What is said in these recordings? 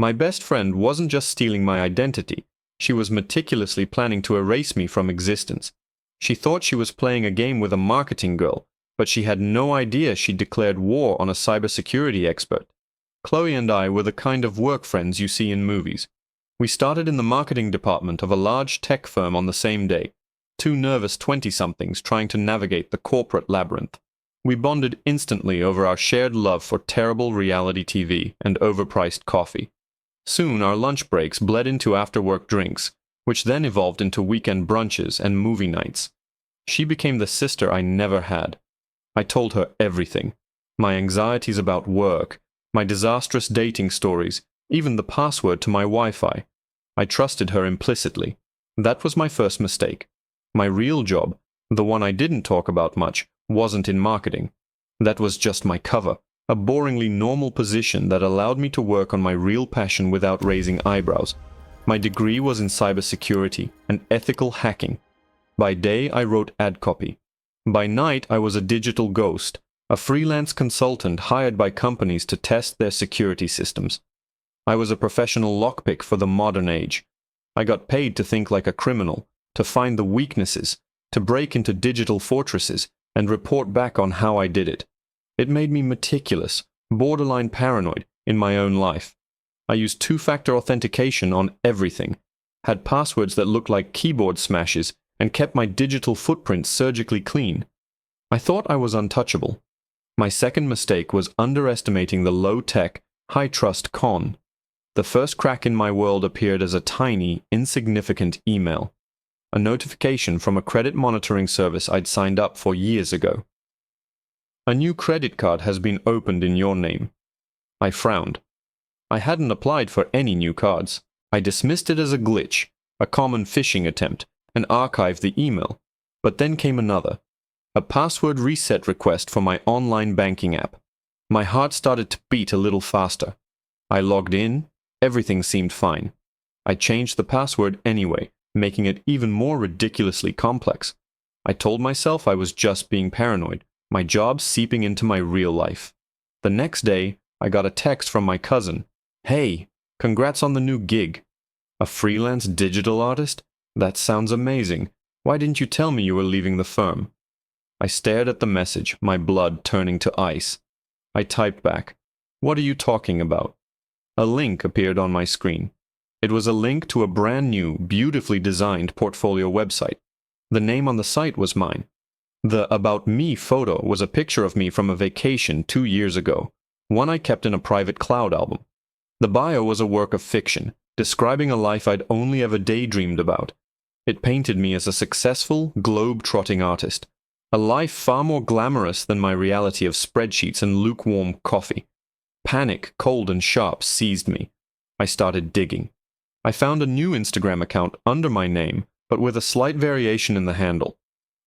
My best friend wasn't just stealing my identity, she was meticulously planning to erase me from existence. She thought she was playing a game with a marketing girl, but she had no idea she'd declared war on a cybersecurity expert. Chloe and I were the kind of work friends you see in movies. We started in the marketing department of a large tech firm on the same day, two nervous 20-somethings trying to navigate the corporate labyrinth. We bonded instantly over our shared love for terrible reality TV and overpriced coffee. Soon our lunch breaks bled into after-work drinks, which then evolved into weekend brunches and movie nights. She became the sister I never had. I told her everything. My anxieties about work, my disastrous dating stories, even the password to my Wi-Fi. I trusted her implicitly. That was my first mistake. My real job, the one I didn't talk about much, wasn't in marketing. That was just my cover, a boringly normal position that allowed me to work on my real passion without raising eyebrows. My degree was in cybersecurity and ethical hacking. By day, I wrote ad copy. By night, I was a digital ghost, a freelance consultant hired by companies to test their security systems. I was a professional lockpick for the modern age. I got paid to think like a criminal, to find the weaknesses, to break into digital fortresses, and report back on how I did it. It made me meticulous, borderline paranoid in my own life. I used two-factor authentication on everything, had passwords that looked like keyboard smashes, and kept my digital footprint surgically clean. I thought I was untouchable. My second mistake was underestimating the low-tech, high-trust con. The first crack in my world appeared as a tiny, insignificant email. A notification from a credit monitoring service I'd signed up for years ago. A new credit card has been opened in your name. I frowned. I hadn't applied for any new cards. I dismissed it as a glitch, a common phishing attempt, and archived the email. But then came another. A password reset request for my online banking app. My heart started to beat a little faster. I logged in. Everything seemed fine. I changed the password anyway, making it even more ridiculously complex. I told myself I was just being paranoid, my job seeping into my real life. The next day, I got a text from my cousin. "Hey, congrats on the new gig." A freelance digital artist? That sounds amazing. Why didn't you tell me you were leaving the firm? I stared at the message, my blood turning to ice. I typed back, "What are you talking about?" A link appeared on my screen. It was a link to a brand new, beautifully designed portfolio website. The name on the site was mine. The About Me photo was a picture of me from a vacation 2 years ago, one I kept in a private cloud album. The bio was a work of fiction, describing a life I'd only ever daydreamed about. It painted me as a successful, globe-trotting artist, a life far more glamorous than my reality of spreadsheets and lukewarm coffee. Panic, cold and sharp, seized me. I started digging. I found a new Instagram account under my name, but with a slight variation in the handle.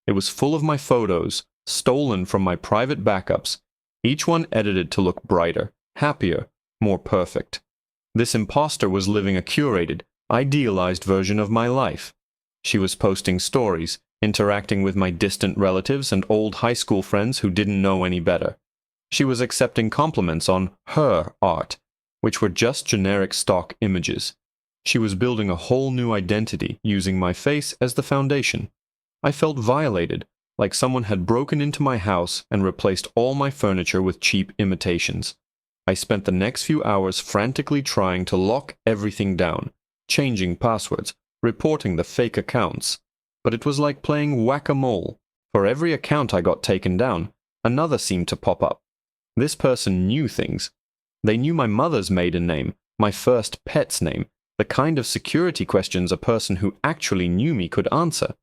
It was full of my photos, stolen from my private backups, each one edited to look brighter, happier, more perfect. This imposter was living a curated, idealized version of my life. She was posting stories, interacting with my distant relatives and old high school friends who didn't know any better. She was accepting compliments on her art, which were just generic stock images. She was building a whole new identity using my face as the foundation. I felt violated, like someone had broken into my house and replaced all my furniture with cheap imitations. I spent the next few hours frantically trying to lock everything down, changing passwords, reporting the fake accounts. But it was like playing whack-a-mole. For every account I got taken down, another seemed to pop up. This person knew things. They knew my mother's maiden name, my first pet's name, the kind of security questions a person who actually knew me could answer.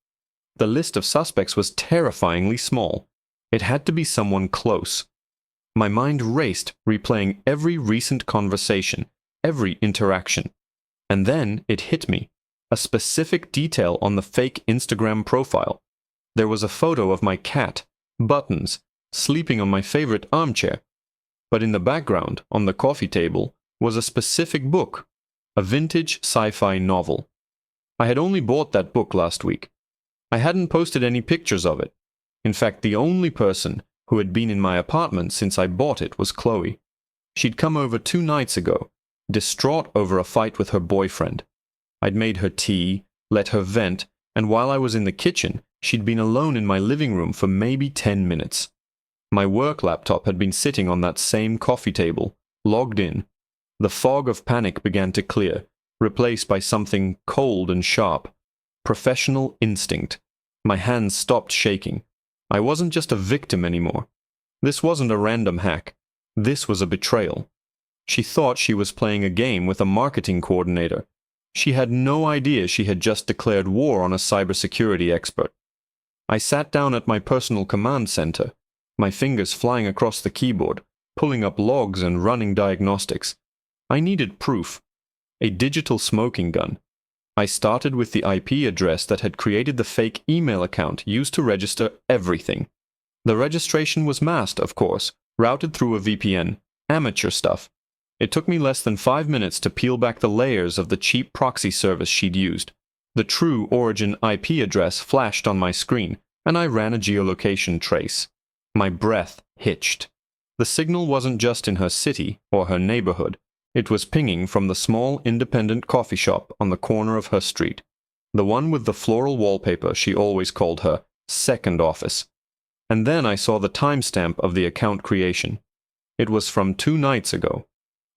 The list of suspects was terrifyingly small. It had to be someone close. My mind raced, replaying every recent conversation, every interaction. And then it hit me. A specific detail on the fake Instagram profile. There was a photo of my cat, Buttons, sleeping on my favorite armchair. But in the background, on the coffee table, was a specific book, a vintage sci-fi novel. I had only bought that book last week. I hadn't posted any pictures of it. In fact, the only person who had been in my apartment since I bought it was Chloe. She'd come over 2 nights ago, distraught over a fight with her boyfriend. I'd made her tea, let her vent, and while I was in the kitchen, she'd been alone in my living room for maybe 10 minutes. My work laptop had been sitting on that same coffee table, logged in. The fog of panic began to clear, replaced by something cold and sharp. Professional instinct. My hands stopped shaking. I wasn't just a victim anymore. This wasn't a random hack. This was a betrayal. She thought she was playing a game with a marketing coordinator. She had no idea she had just declared war on a cybersecurity expert. I sat down at my personal command center, my fingers flying across the keyboard, pulling up logs and running diagnostics. I needed proof. A digital smoking gun. I started with the IP address that had created the fake email account used to register everything. The registration was masked, of course, routed through a VPN. Amateur stuff. It took me less than 5 minutes to peel back the layers of the cheap proxy service she'd used. The true origin IP address flashed on my screen, and I ran a geolocation trace. My breath hitched. The signal wasn't just in her city or her neighborhood. It was pinging from the small independent coffee shop on the corner of her street, the one with the floral wallpaper she always called her second office. And then I saw the timestamp of the account creation. It was from 2 nights ago,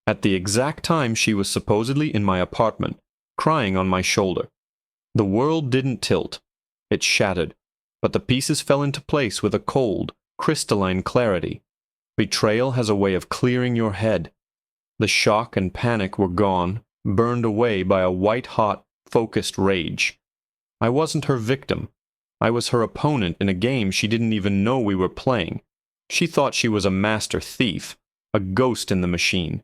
at the exact time she was supposedly in my apartment, crying on my shoulder. The world didn't tilt. It shattered, but the pieces fell into place with a cold, crystalline clarity. Betrayal has a way of clearing your head. The shock and panic were gone, burned away by a white-hot, focused rage. I wasn't her victim. I was her opponent in a game she didn't even know we were playing. She thought she was a master thief, a ghost in the machine.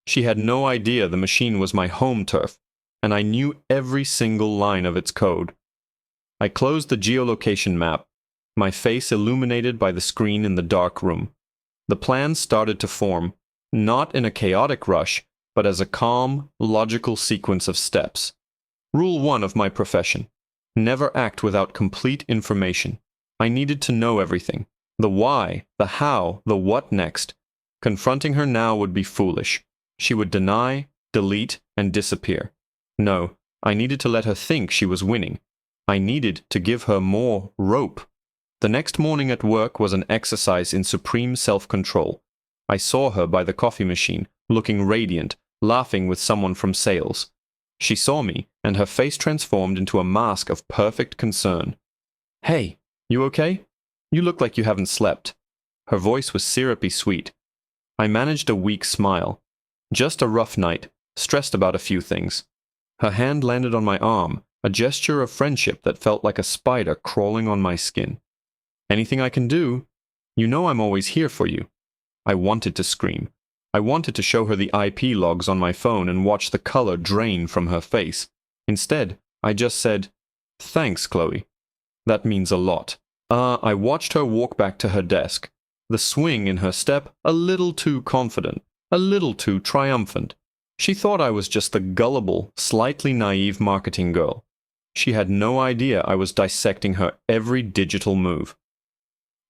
She had no idea the machine was my home turf, and I knew every single line of its code. I closed the geolocation map, my face illuminated by the screen in the dark room. The plan started to form, not in a chaotic rush, but as a calm, logical sequence of steps. Rule 1 of my profession: never act without complete information. I needed to know everything. The why, the how, the what next. Confronting her now would be foolish. She would deny, delete, and disappear. No, I needed to let her think she was winning. I needed to give her more rope. The next morning at work was an exercise in supreme self-control. I saw her by the coffee machine, looking radiant, laughing with someone from sales. She saw me, and her face transformed into a mask of perfect concern. "Hey, you okay? You look like you haven't slept." Her voice was syrupy sweet. I managed a weak smile. Just a rough night, stressed about a few things. Her hand landed on my arm, a gesture of friendship that felt like a spider crawling on my skin. "Anything I can do? You know I'm always here for you." I wanted to scream. I wanted to show her the IP logs on my phone and watch the color drain from her face. Instead, I just said, "Thanks, Chloe. That means a lot." I watched her walk back to her desk, the swing in her step a little too confident, a little too triumphant. She thought I was just the gullible, slightly naive marketing girl. She had no idea I was dissecting her every digital move.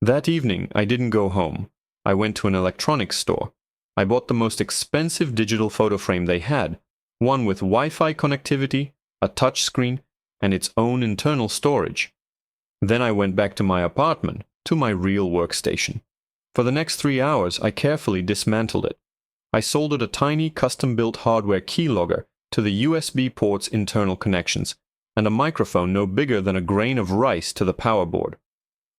That evening, I didn't go home. I went to an electronics store. I bought the most expensive digital photo frame they had, one with Wi-Fi connectivity, a touch screen, and its own internal storage. Then I went back to my apartment, to my real workstation. For the next 3 hours, I carefully dismantled it. I soldered a tiny custom-built hardware keylogger to the USB port's internal connections, and a microphone no bigger than a grain of rice to the power board.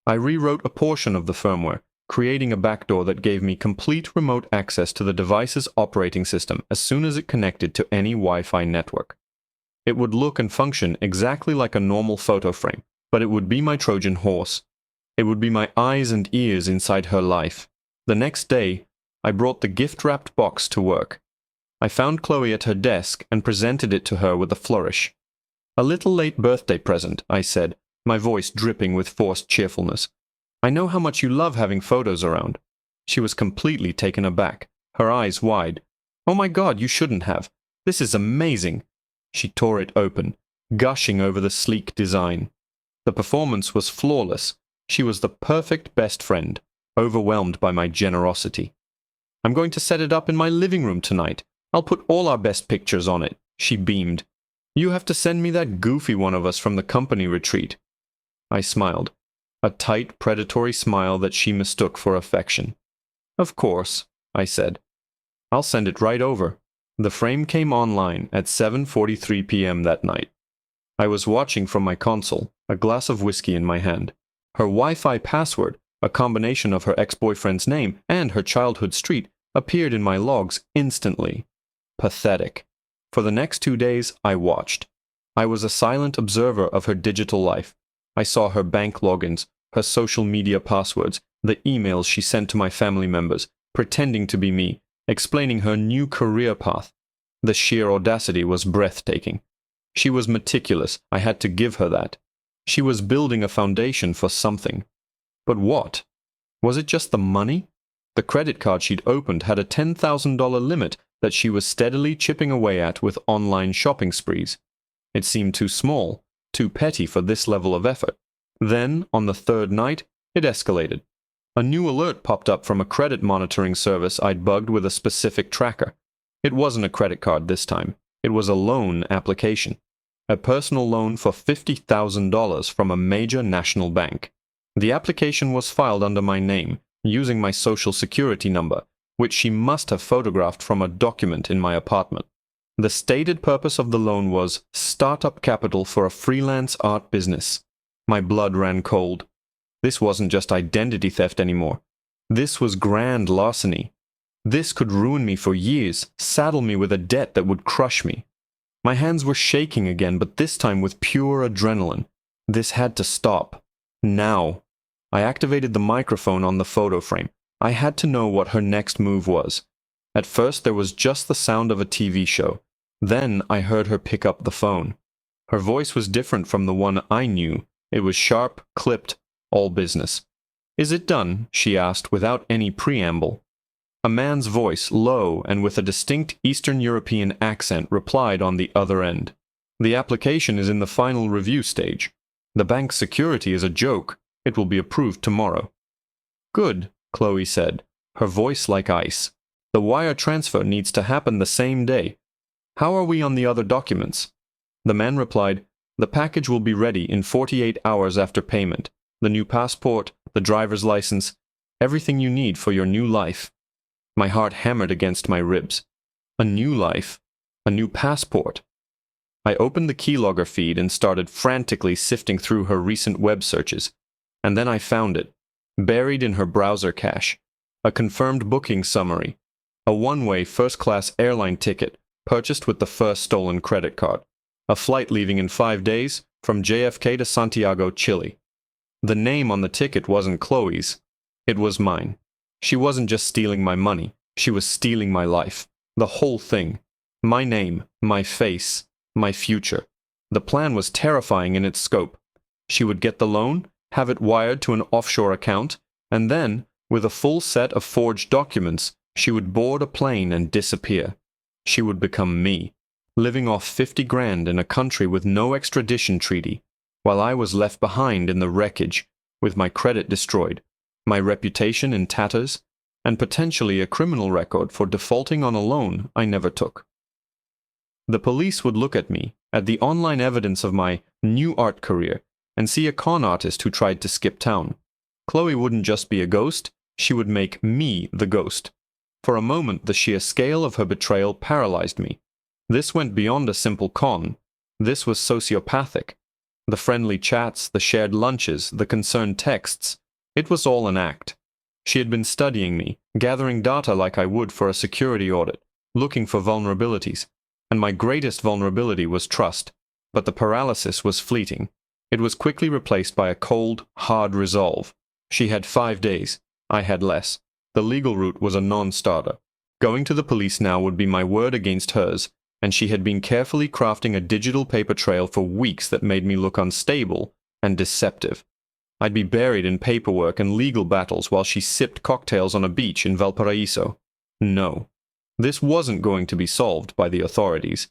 I rewrote a portion of the firmware, creating a backdoor that gave me complete remote access to the device's operating system as soon as it connected to any Wi-Fi network. It would look and function exactly like a normal photo frame, but it would be my Trojan horse. It would be my eyes and ears inside her life. The next day, I brought the gift-wrapped box to work. I found Chloe at her desk and presented it to her with a flourish. "A little late birthday present," I said, my voice dripping with forced cheerfulness. "I know how much you love having photos around." She was completely taken aback, her eyes wide. "Oh my God, you shouldn't have. This is amazing." She tore it open, gushing over the sleek design. The performance was flawless. She was the perfect best friend, overwhelmed by my generosity. "I'm going to set it up in my living room tonight. I'll put all our best pictures on it, she beamed. You have to send me that goofy one of us from the company retreat. I smiled, a tight, predatory smile that she mistook for affection. Of course, I said. I'll send it right over. The frame came online at 7:43 p.m. that night. I was watching from my console, a glass of whiskey in my hand. Her Wi-Fi password, a combination of her ex-boyfriend's name and her childhood street, appeared in my logs instantly. Pathetic. For the next 2 days, I watched. I was a silent observer of her digital life. I saw her bank logins, her social media passwords, the emails she sent to my family members, pretending to be me, explaining her new career path. The sheer audacity was breathtaking. She was meticulous, I had to give her that. She was building a foundation for something. But what? Was it just the money? The credit card she'd opened had a $10,000 limit that she was steadily chipping away at with online shopping sprees. It seemed too small, too petty for this level of effort. Then, on the third night, it escalated. A new alert popped up from a credit monitoring service I'd bugged with a specific tracker. It wasn't a credit card this time. It was a loan application. A personal loan for $50,000 from a major national bank. The application was filed under my name, using my social security number, which she must have photographed from a document in my apartment. The stated purpose of the loan was startup capital for a freelance art business. My blood ran cold. This wasn't just identity theft anymore. This was grand larceny. This could ruin me for years, saddle me with a debt that would crush me. My hands were shaking again, but this time with pure adrenaline. This had to stop. Now. I activated the microphone on the photo frame. I had to know what her next move was. At first there was just the sound of a TV show. Then I heard her pick up the phone. Her voice was different from the one I knew. It was sharp, clipped, all business. "Is it done?" she asked without any preamble. A man's voice, low and with a distinct Eastern European accent, replied on the other end. "The application is in the final review stage. The bank's security is a joke. It will be approved tomorrow." "Good," Chloe said, her voice like ice. "The wire transfer needs to happen the same day. How are we on the other documents?" The man replied, "The package will be ready in 48 hours after payment. The new passport, the driver's license, everything you need for your new life." My heart hammered against my ribs. A new life, a new passport. I opened the keylogger feed and started frantically sifting through her recent web searches. And then I found it, buried in her browser cache. A confirmed booking summary. A one-way first-class airline ticket purchased with the first stolen credit card. A flight leaving in 5 days from JFK to Santiago, Chile. The name on the ticket wasn't Chloe's. It was mine. She wasn't just stealing my money. She was stealing my life. The whole thing. My name, my face, my future. The plan was terrifying in its scope. She would get the loan, have it wired to an offshore account, and then, with a full set of forged documents, she would board a plane and disappear. She would become me, living off 50 grand in a country with no extradition treaty, while I was left behind in the wreckage, with my credit destroyed, my reputation in tatters, and potentially a criminal record for defaulting on a loan I never took. The police would look at me, at the online evidence of my new art career, and see a con artist who tried to skip town. Chloe wouldn't just be a ghost, she would make me the ghost. For a moment, the sheer scale of her betrayal paralyzed me. This went beyond a simple con. This was sociopathic. The friendly chats, the shared lunches, the concerned texts, it was all an act. She had been studying me, gathering data like I would for a security audit, looking for vulnerabilities. And my greatest vulnerability was trust. But the paralysis was fleeting. It was quickly replaced by a cold, hard resolve. She had 5 days. I had less. The legal route was a non-starter. Going to the police now would be my word against hers, and she had been carefully crafting a digital paper trail for weeks that made me look unstable and deceptive. I'd be buried in paperwork and legal battles while she sipped cocktails on a beach in Valparaiso. No. This wasn't going to be solved by the authorities.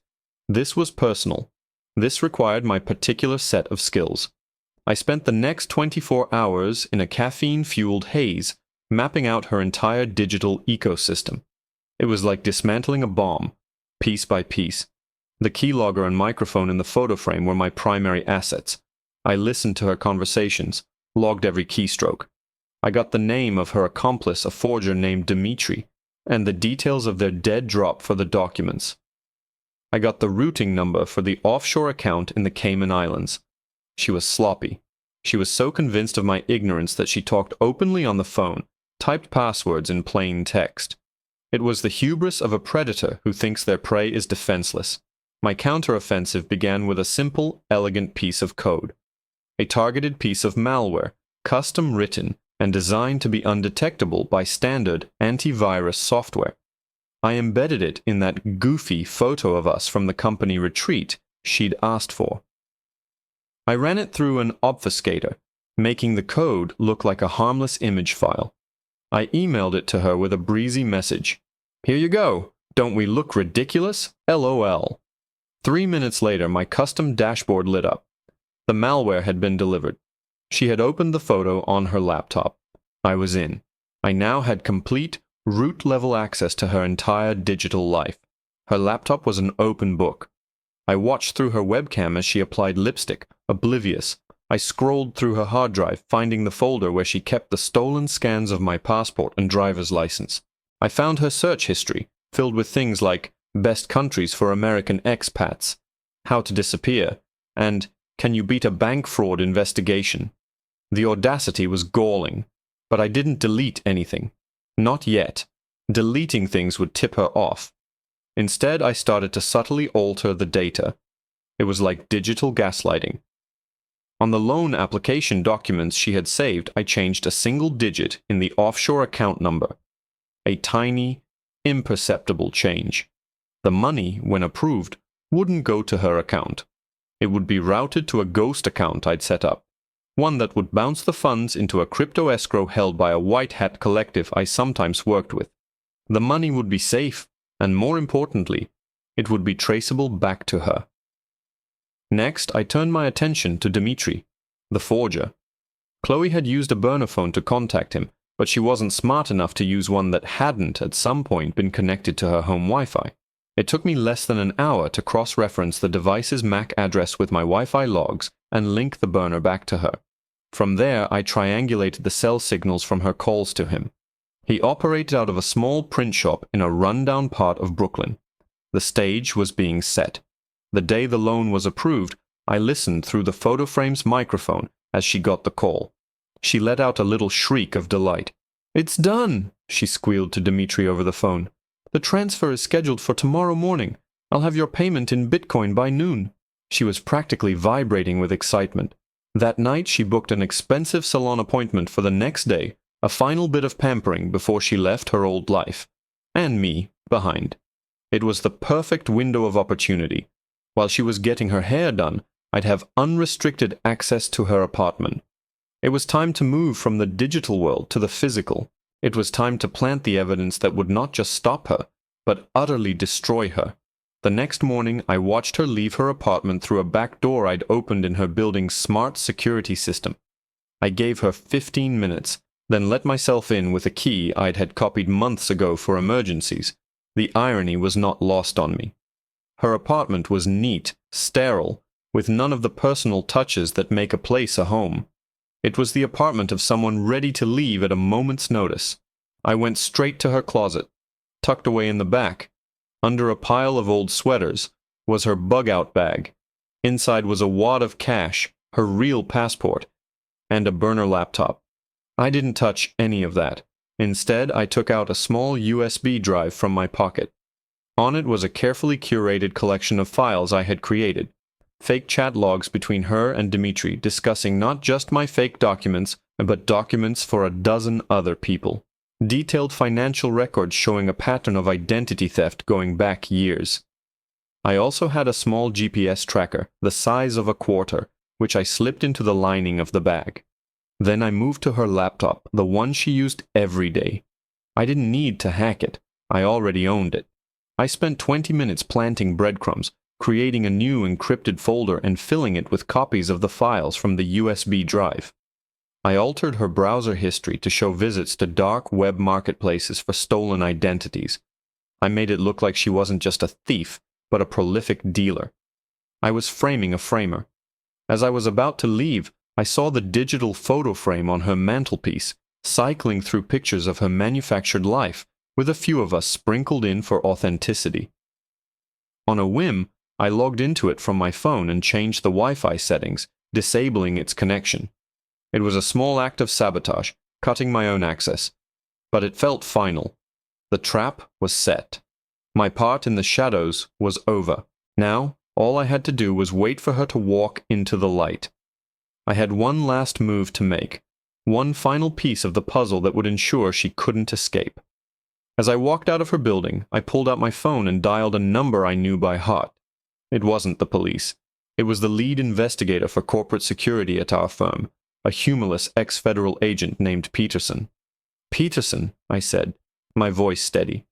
This was personal. This required my particular set of skills. I spent the next 24 hours in a caffeine-fueled haze, mapping out her entire digital ecosystem. It was like dismantling a bomb, piece by piece. The keylogger and microphone in the photo frame were my primary assets. I listened to her conversations, logged every keystroke. I got the name of her accomplice, a forger named Dmitri, and the details of their dead drop for the documents. I got the routing number for the offshore account in the Cayman Islands. She was sloppy. She was so convinced of my ignorance that she talked openly on the phone, typed passwords in plain text. It was the hubris of a predator who thinks their prey is defenseless. My counteroffensive began with a simple, elegant piece of code. A targeted piece of malware, custom written and designed to be undetectable by standard antivirus software. I embedded it in that goofy photo of us from the company retreat she'd asked for. I ran it through an obfuscator, making the code look like a harmless image file. I emailed it to her with a breezy message. "Here you go. Don't we look ridiculous? LOL." 3 minutes later, my custom dashboard lit up. The malware had been delivered. She had opened the photo on her laptop. I was in. I now had complete, root-level access to her entire digital life. Her laptop was an open book. I watched through her webcam as she applied lipstick, oblivious. I scrolled through her hard drive, finding the folder where she kept the stolen scans of my passport and driver's license. I found her search history, filled with things like best countries for American expats, how to disappear, and can you beat a bank fraud investigation? The audacity was galling, but I didn't delete anything. Not yet. Deleting things would tip her off. Instead, I started to subtly alter the data. It was like digital gaslighting. On the loan application documents she had saved, I changed a single digit in the offshore account number. A tiny, imperceptible change. The money, when approved, wouldn't go to her account. It would be routed to a ghost account I'd set up, one that would bounce the funds into a crypto escrow held by a white hat collective I sometimes worked with. The money would be safe, and more importantly, it would be traceable back to her. Next, I turned my attention to Dmitri, the forger. Chloe had used a burner phone to contact him, but she wasn't smart enough to use one that hadn't at some point been connected to her home Wi-Fi. It took me less than an hour to cross-reference the device's MAC address with my Wi-Fi logs and link the burner back to her. From there, I triangulated the cell signals from her calls to him. He operated out of a small print shop in a rundown part of Brooklyn. The stage was being set. The day the loan was approved, I listened through the photo frame's microphone as she got the call. She let out a little shriek of delight. "It's done!" she squealed to Dmitri over the phone. "The transfer is scheduled for tomorrow morning. I'll have your payment in Bitcoin by noon." She was practically vibrating with excitement. That night she booked an expensive salon appointment for the next day, a final bit of pampering before she left her old life, and me, behind. It was the perfect window of opportunity. While she was getting her hair done, I'd have unrestricted access to her apartment. It was time to move from the digital world to the physical. It was time to plant the evidence that would not just stop her, but utterly destroy her. The next morning, I watched her leave her apartment through a back door I'd opened in her building's smart security system. I gave her 15 minutes, then let myself in with a key I'd had copied months ago for emergencies. The irony was not lost on me. Her apartment was neat, sterile, with none of the personal touches that make a place a home. It was the apartment of someone ready to leave at a moment's notice. I went straight to her closet. Tucked away in the back, under a pile of old sweaters, was her bug-out bag. Inside was a wad of cash, her real passport, and a burner laptop. I didn't touch any of that. Instead, I took out a small USB drive from my pocket. On it was a carefully curated collection of files I had created. Fake chat logs between her and Dmitri discussing not just my fake documents, but documents for a dozen other people. Detailed financial records showing a pattern of identity theft going back years. I also had a small GPS tracker, the size of a quarter, which I slipped into the lining of the bag. Then I moved to her laptop, the one she used every day. I didn't need to hack it. I already owned it. I spent 20 minutes planting breadcrumbs, creating a new encrypted folder and filling it with copies of the files from the USB drive. I altered her browser history to show visits to dark web marketplaces for stolen identities. I made it look like she wasn't just a thief, but a prolific dealer. I was framing a framer. As I was about to leave, I saw the digital photo frame on her mantelpiece, cycling through pictures of her manufactured life, with a few of us sprinkled in for authenticity. On a whim, I logged into it from my phone and changed the Wi-Fi settings, disabling its connection. It was a small act of sabotage, cutting my own access. But it felt final. The trap was set. My part in the shadows was over. Now, all I had to do was wait for her to walk into the light. I had one last move to make, one final piece of the puzzle that would ensure she couldn't escape. As I walked out of her building, I pulled out my phone and dialed a number I knew by heart. It wasn't the police. It was the lead investigator for corporate security at our firm, a humorless ex-federal agent named Peterson. "Peterson," I said, my voice steady.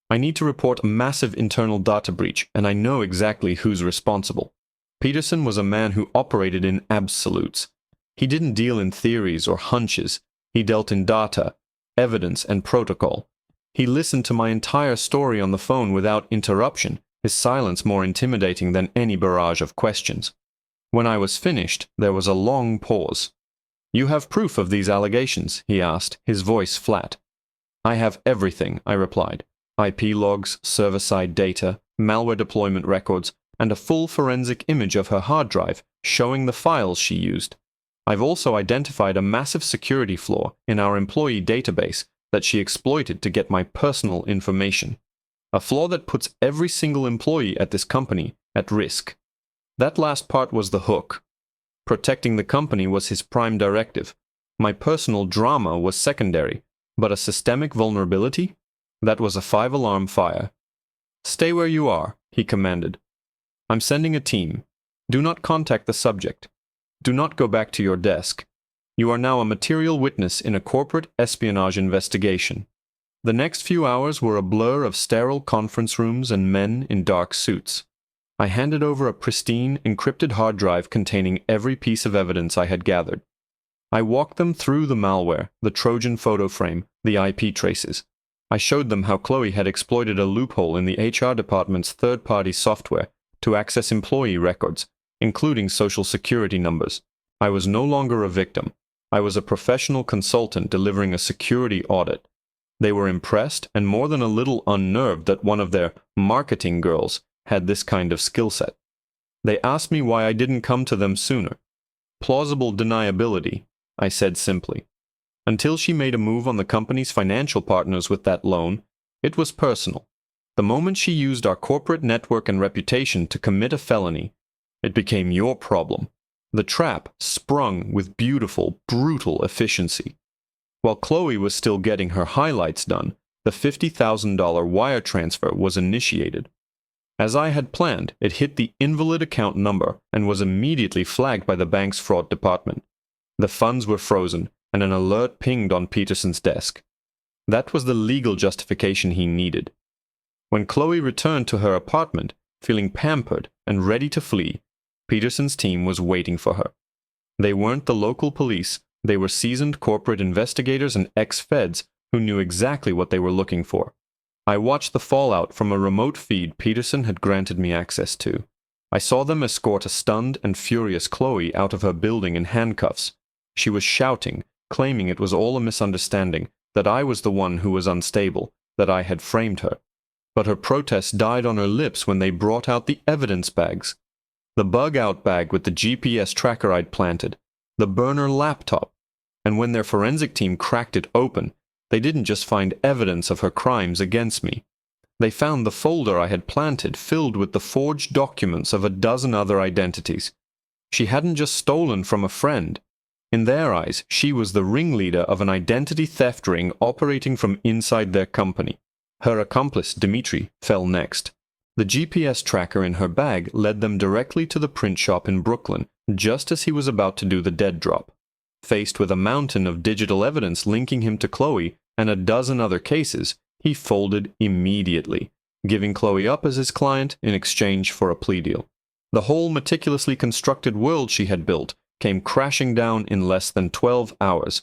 "I need to report a massive internal data breach, and I know exactly who's responsible." Peterson was a man who operated in absolutes. He didn't deal in theories or hunches. He dealt in data, evidence, and protocol. He listened to my entire story on the phone without interruption, his silence more intimidating than any barrage of questions. When I was finished, there was a long pause. "You have proof of these allegations?" he asked, his voice flat. "I have everything," I replied. IP logs, server-side data, malware deployment records, and a full forensic image of her hard drive showing the files she used. I've also identified a massive security flaw in our employee database that she exploited to get my personal information. A flaw that puts every single employee at this company at risk. That last part was the hook. Protecting the company was his prime directive. My personal drama was secondary, but a systemic vulnerability? That was a 5-alarm fire. "Stay where you are," he commanded. "I'm sending a team. Do not contact the subject. Do not go back to your desk. You are now a material witness in a corporate espionage investigation." The next few hours were a blur of sterile conference rooms and men in dark suits. I handed over a pristine, encrypted hard drive containing every piece of evidence I had gathered. I walked them through the malware, the Trojan photo frame, the IP traces. I showed them how Chloe had exploited a loophole in the HR department's third-party software to access employee records, including social security numbers. I was no longer a victim. I was a professional consultant delivering a security audit. They were impressed and more than a little unnerved that one of their marketing girls had this kind of skill set. They asked me why I didn't come to them sooner. "Plausible deniability," I said simply. Until she made a move on the company's financial partners with that loan, it was personal. The moment she used our corporate network and reputation to commit a felony, it became your problem. The trap sprung with beautiful, brutal efficiency. While Chloe was still getting her highlights done, the $50,000 wire transfer was initiated. As I had planned, it hit the invalid account number and was immediately flagged by the bank's fraud department. The funds were frozen, and an alert pinged on Peterson's desk. That was the legal justification he needed. When Chloe returned to her apartment, feeling pampered and ready to flee, Peterson's team was waiting for her. They weren't the local police, they were seasoned corporate investigators and ex-feds who knew exactly what they were looking for. I watched the fallout from a remote feed Peterson had granted me access to. I saw them escort a stunned and furious Chloe out of her building in handcuffs. She was shouting, claiming it was all a misunderstanding, that I was the one who was unstable, that I had framed her. But her protest died on her lips when they brought out the evidence bags. The bug-out bag with the GPS tracker I'd planted, the burner laptop, and when their forensic team cracked it open, they didn't just find evidence of her crimes against me. They found the folder I had planted filled with the forged documents of a dozen other identities. She hadn't just stolen from a friend. In their eyes, she was the ringleader of an identity theft ring operating from inside their company. Her accomplice, Dmitri, fell next. The GPS tracker in her bag led them directly to the print shop in Brooklyn, just as he was about to do the dead drop. Faced with a mountain of digital evidence linking him to Chloe and a dozen other cases, he folded immediately, giving Chloe up as his client in exchange for a plea deal. The whole meticulously constructed world she had built came crashing down in less than 12 hours.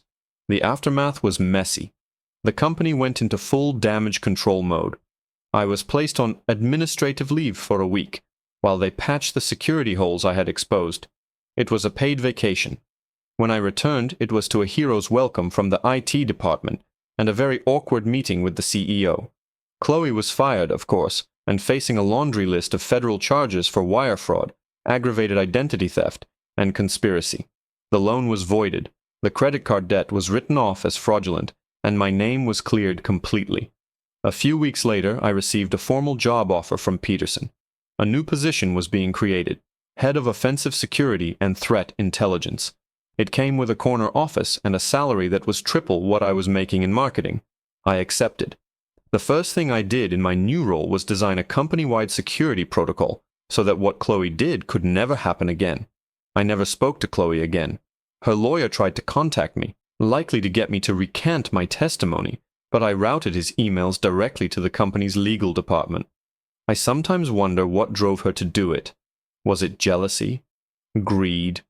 The aftermath was messy. The company went into full damage control mode. I was placed on administrative leave for a week, while they patched the security holes I had exposed. It was a paid vacation. When I returned, it was to a hero's welcome from the IT department and a very awkward meeting with the CEO. Chloe was fired, of course, and facing a laundry list of federal charges for wire fraud, aggravated identity theft, and conspiracy. The loan was voided, the credit card debt was written off as fraudulent, and my name was cleared completely. A few weeks later, I received a formal job offer from Peterson. A new position was being created, head of offensive security and threat intelligence. It came with a corner office and a salary that was triple what I was making in marketing. I accepted. The first thing I did in my new role was design a company-wide security protocol so that what Chloe did could never happen again. I never spoke to Chloe again. Her lawyer tried to contact me, likely to get me to recant my testimony, but I routed his emails directly to the company's legal department. I sometimes wonder what drove her to do it. Was it jealousy? Greed?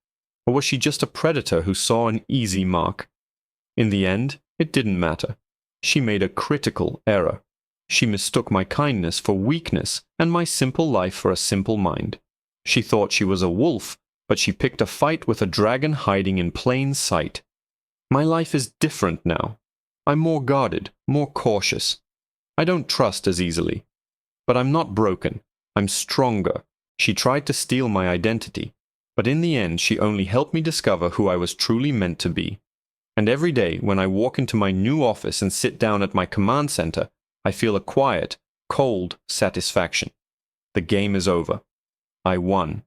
Or was she just a predator who saw an easy mark? In the end, it didn't matter. She made a critical error. She mistook my kindness for weakness and my simple life for a simple mind. She thought she was a wolf, but she picked a fight with a dragon hiding in plain sight. My life is different now. I'm more guarded, more cautious. I don't trust as easily. But I'm not broken. I'm stronger. She tried to steal my identity, but in the end she only helped me discover who I was truly meant to be. And every day when I walk into my new office and sit down at my command center, I feel a quiet, cold satisfaction. The game is over. I won.